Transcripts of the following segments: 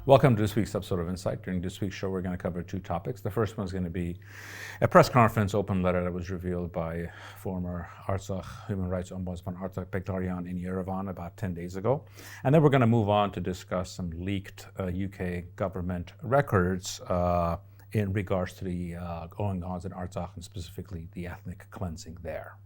Welcome to this week's episode of Insight. During this week's show, we're going to cover two topics. The first one is going to be a press conference open letter that was revealed by former Artsakh Human Rights Ombudsman Artak Beglaryan in Yerevan about 10 days ago. And then we're going to move on to discuss some leaked UK government records in regards to the goings-on in Artsakh and specifically the ethnic cleansing there.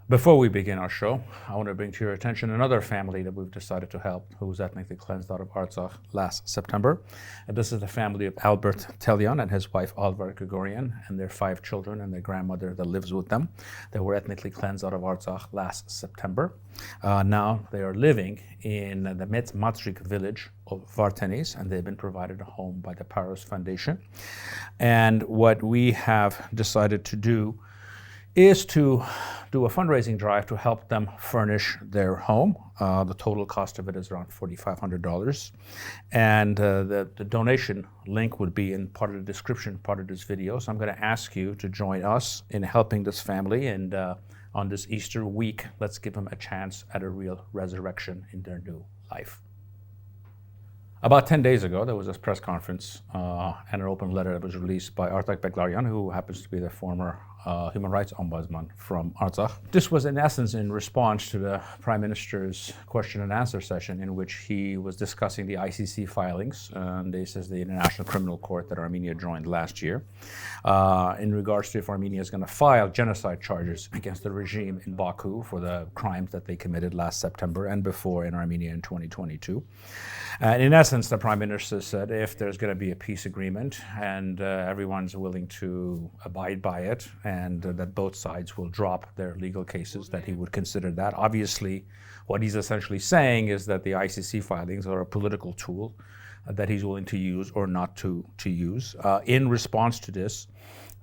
Before we begin our show, I want to bring to your attention another family that we've decided to help who was ethnically cleansed out of Artsakh last September. And this is the family of Albert Telian and his wife Alvar Grigorian and their 5 children and their grandmother that lives with them. They were ethnically cleansed out of Artsakh last September. Now they are living in the Matsrik village of Vartenis, and they've been provided a home by the Paros Foundation. And what we have decided to do is to do a fundraising drive to help them furnish their home. The total cost of it is around $4,500. And the donation link would be in part of the description, part of this video. So I'm going to ask you to join us in helping this family. And on this Easter week, let's give them a chance at a real resurrection in their new life. About 10 days ago, there was this press conference and an open letter that was released by Artak Beglaryan, who happens to be the former Human Rights Ombudsman from Artsakh. This was in essence in response to the Prime Minister's question and answer session in which he was discussing the ICC filings. This is the International Criminal Court that Armenia joined last year in regards to if Armenia is going to file genocide charges against the regime in Baku for the crimes that they committed last September and before in Armenia in 2022. And in essence, the Prime Minister said if there's going to be a peace agreement and everyone's willing to abide by it and that both sides will drop their legal cases, that he would consider that. Obviously, what he's essentially saying is that the ICC filings are a political tool that he's willing to use or not to use. In response to this,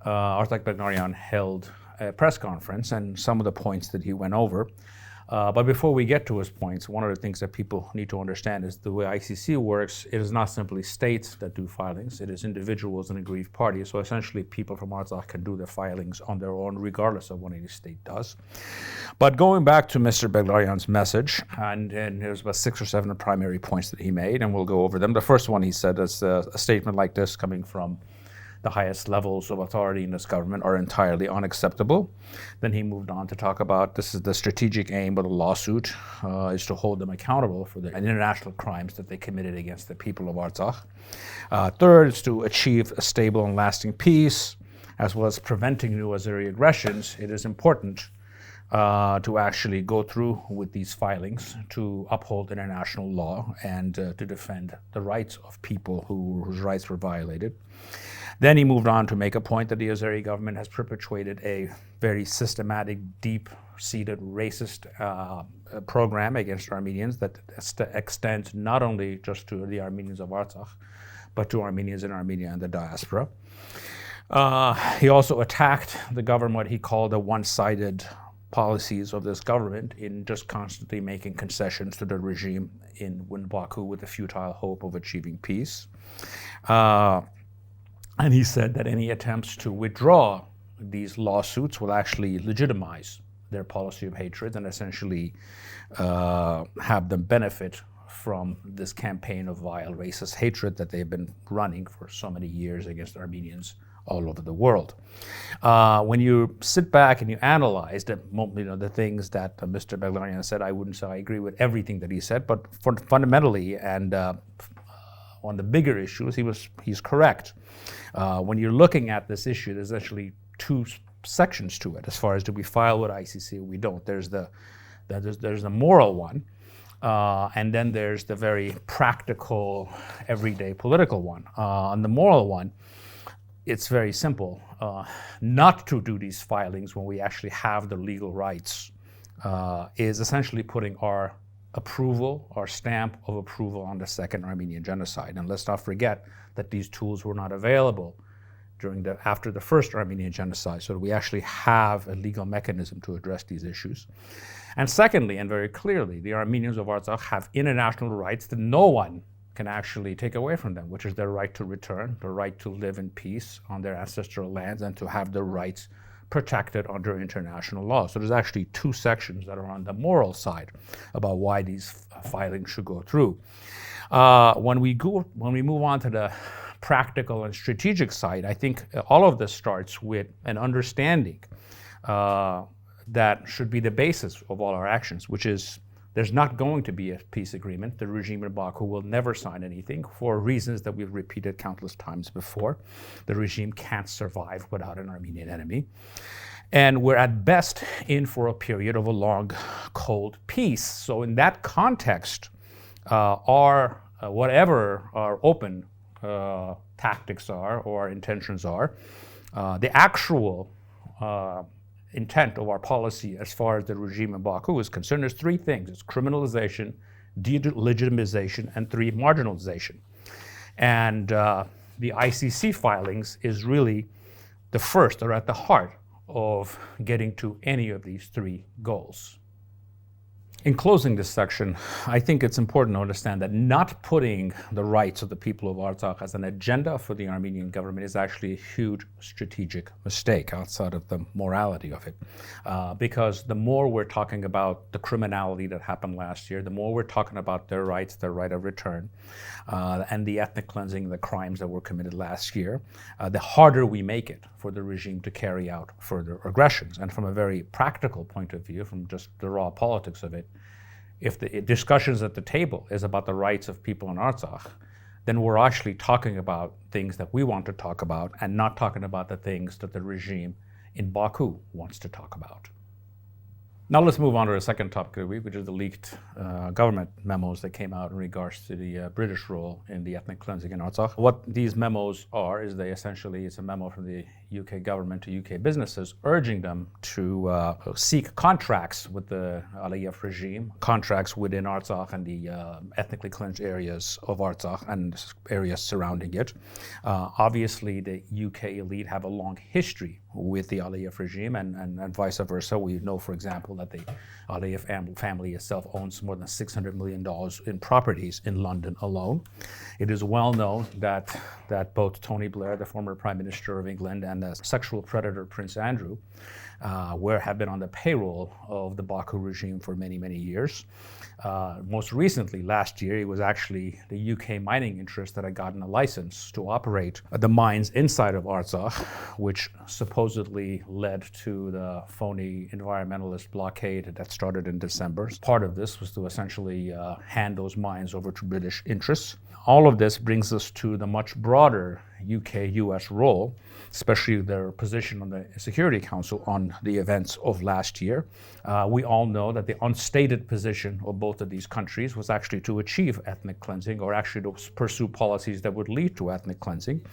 Artak Beglaryan held a press conference and some of the points that he went over. But before we get to his points, one of the things that people need to understand is the way ICC works, it is not simply states that do filings, it is individuals and aggrieved parties. So essentially people from Artsakh can do the filings on their own regardless of what any state does. But going back to Mr. Beglaryan's message, and there's about 6 or 7 primary points that he made, and we'll go over them. The first one he said is a statement like this coming from the highest levels of authority in this government are entirely unacceptable. Then he moved on to talk about this is the strategic aim of the lawsuit is to hold them accountable for the international crimes that they committed against the people of Artsakh. Third is to achieve a stable and lasting peace, as well as preventing new Azeri aggressions. It is important to actually go through with these filings to uphold international law and to defend the rights of people whose rights were violated. Then he moved on to make a point that the Azeri government has perpetuated a very systematic, deep-seated racist program against Armenians that extends not only just to the Armenians of Artsakh, but to Armenians in Armenia and the diaspora. He also attacked the government, what he called the one-sided policies of this government in just constantly making concessions to the regime in Baku with the futile hope of achieving peace. And he said that any attempts to withdraw these lawsuits will actually legitimize their policy of hatred and essentially have them benefit from this campaign of vile racist hatred that they've been running for so many years against Armenians all over the world. When you sit back and you analyze the things that Mr. Beglaryan said, I wouldn't say I agree with everything that he said, but fundamentally and on the bigger issues, he's correct. When you're looking at this issue, there's actually 2 sections to it. As far as do we file with ICC or we don't. There's the moral one, and then there's the very practical, everyday political one. On the moral one, it's very simple. Not to do these filings when we actually have the legal rights is essentially putting our approval, our stamp of approval on the second Armenian genocide. And let's not forget that these tools were not available after the first Armenian genocide, so that we actually have a legal mechanism to address these issues. And secondly, and very clearly, the Armenians of Artsakh have international rights that no one can actually take away from them, which is their right to return, the right to live in peace on their ancestral lands, and to have their rights protected under international law. So there's actually 2 sections that are on the moral side about why these filings should go through. When we move on to the practical and strategic side, I think all of this starts with an understanding that should be the basis of all our actions, which is there's not going to be a peace agreement. The regime in Baku will never sign anything for reasons that we've repeated countless times before. The regime can't survive without an Armenian enemy. And we're at best in for a period of a long, cold peace. So in that context, whatever our open tactics are or our intentions are, the actual intent of our policy as far as the regime in Baku is concerned, there's three things. It's criminalization, delegitimization, and three, marginalization. And the ICC filings is really the first or at the heart of getting to any of these three goals. In closing this section, I think it's important to understand that not putting the rights of the people of Artsakh as an agenda for the Armenian government is actually a huge strategic mistake outside of the morality of it. Because the more we're talking about the criminality that happened last year, the more we're talking about their rights, their right of return, and the ethnic cleansing, the crimes that were committed last year, the harder we make it for the regime to carry out further aggressions. And from a very practical point of view, from just the raw politics of it, if the discussions at the table is about the rights of people in Artsakh, then we're actually talking about things that we want to talk about and not talking about the things that the regime in Baku wants to talk about. Now let's move on to the second topic of the week, which is the leaked government memos that came out in regards to the British role in the ethnic cleansing in Artsakh. What these memos are is it's a memo from the UK government to UK businesses urging them to seek contracts with the Aliyev regime, contracts within Artsakh and the ethnically cleansed areas of Artsakh and areas surrounding it. Obviously, the UK elite have a long history with the Aliyev regime and vice versa. We know, for example, that the Aliyev family itself owns more than $600 million in properties in London alone. It is well known that both Tony Blair, the former Prime Minister of England, and the sexual predator Prince Andrew have been on the payroll of the Baku regime for many, many years. Most recently, last year, it was actually the UK mining interest that had gotten a license to operate the mines inside of Artsakh, which supposedly led to the phony environmentalist blockade that started in December. Part of this was to essentially hand those mines over to British interests. All of this brings us to the much broader UK-US role, especially their position on the Security Council on the events of last year. We all know that the unstated position of both of these countries was actually to achieve ethnic cleansing, or actually to pursue policies that would lead to ethnic cleansing.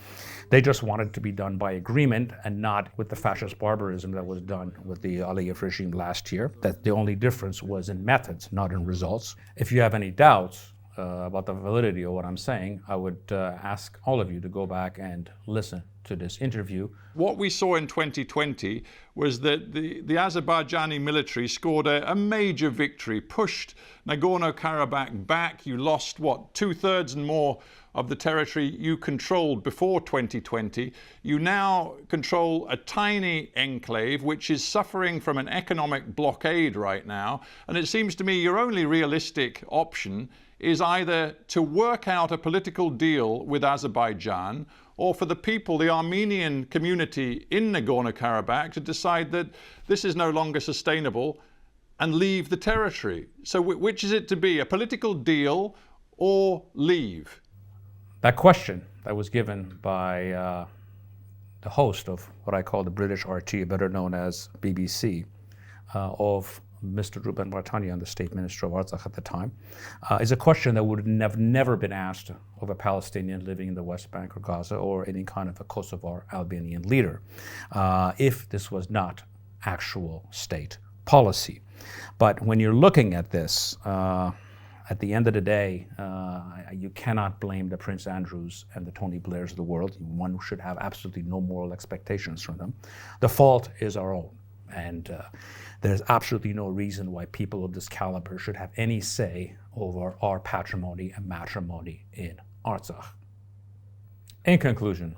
They just wanted it to be done by agreement and not with the fascist barbarism that was done with the Aliyev regime last year. That the only difference was in methods, not in results. If you have any doubts about the validity of what I'm saying, I would ask all of you to go back and listen to this interview. What we saw in 2020 was that the Azerbaijani military scored a major victory, pushed Nagorno-Karabakh back. You lost, 2/3 and more of the territory you controlled before 2020. You now control a tiny enclave which is suffering from an economic blockade right now. And it seems to me your only realistic option is either to work out a political deal with Azerbaijan, or for the people, the Armenian community in Nagorno-Karabakh, to decide that this is no longer sustainable and leave the territory. So which is it to be, a political deal or leave? That question that was given by the host of what I call the British RT, better known as BBC, of Mr. Ruben Vartanian, the state minister of Artsakh at the time, is a question that would have never been asked of a Palestinian living in the West Bank or Gaza, or any kind of a Kosovar Albanian leader, if this was not actual state policy. But when you're looking at this, at the end of the day, you cannot blame the Prince Andrews and the Tony Blairs of the world. One should have absolutely no moral expectations from them. The fault is our own. And there's absolutely no reason why people of this caliber should have any say over our patrimony and matrimony in Artsakh. In conclusion,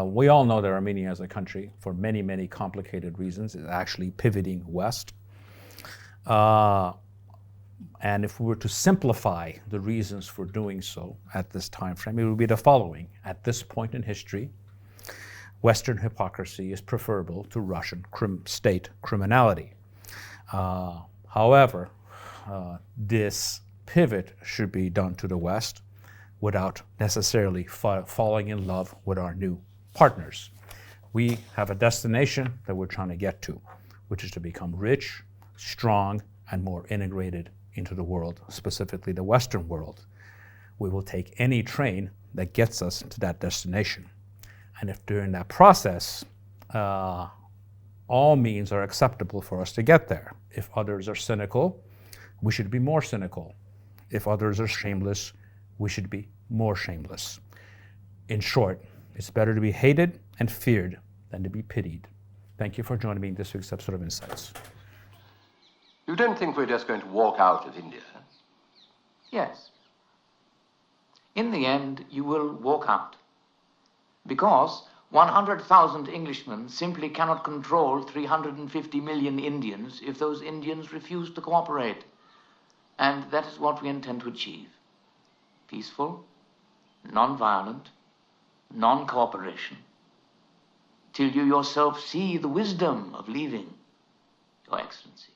we all know that Armenia as a country, for many, many complicated reasons, is actually pivoting west. And if we were to simplify the reasons for doing so at this time frame, it would be the following. At this point in history, Western hypocrisy is preferable to Russian state criminality. However, this pivot should be done to the West without necessarily falling in love with our new partners. We have a destination that we're trying to get to, which is to become rich, strong, and more integrated into the world, specifically the Western world. We will take any train that gets us to that destination. And if during that process, all means are acceptable for us to get there. If others are cynical, we should be more cynical. If others are shameless, we should be more shameless. In short, it's better to be hated and feared than to be pitied. Thank you for joining me in this week's episode of Insights. You don't think we're just going to walk out of India? Yes. In the end, you will walk out. Because 100,000 Englishmen simply cannot control 350 million Indians if those Indians refuse to cooperate. And that is what we intend to achieve. Peaceful, non-violent, non-cooperation, till you yourself see the wisdom of leaving, Your Excellency.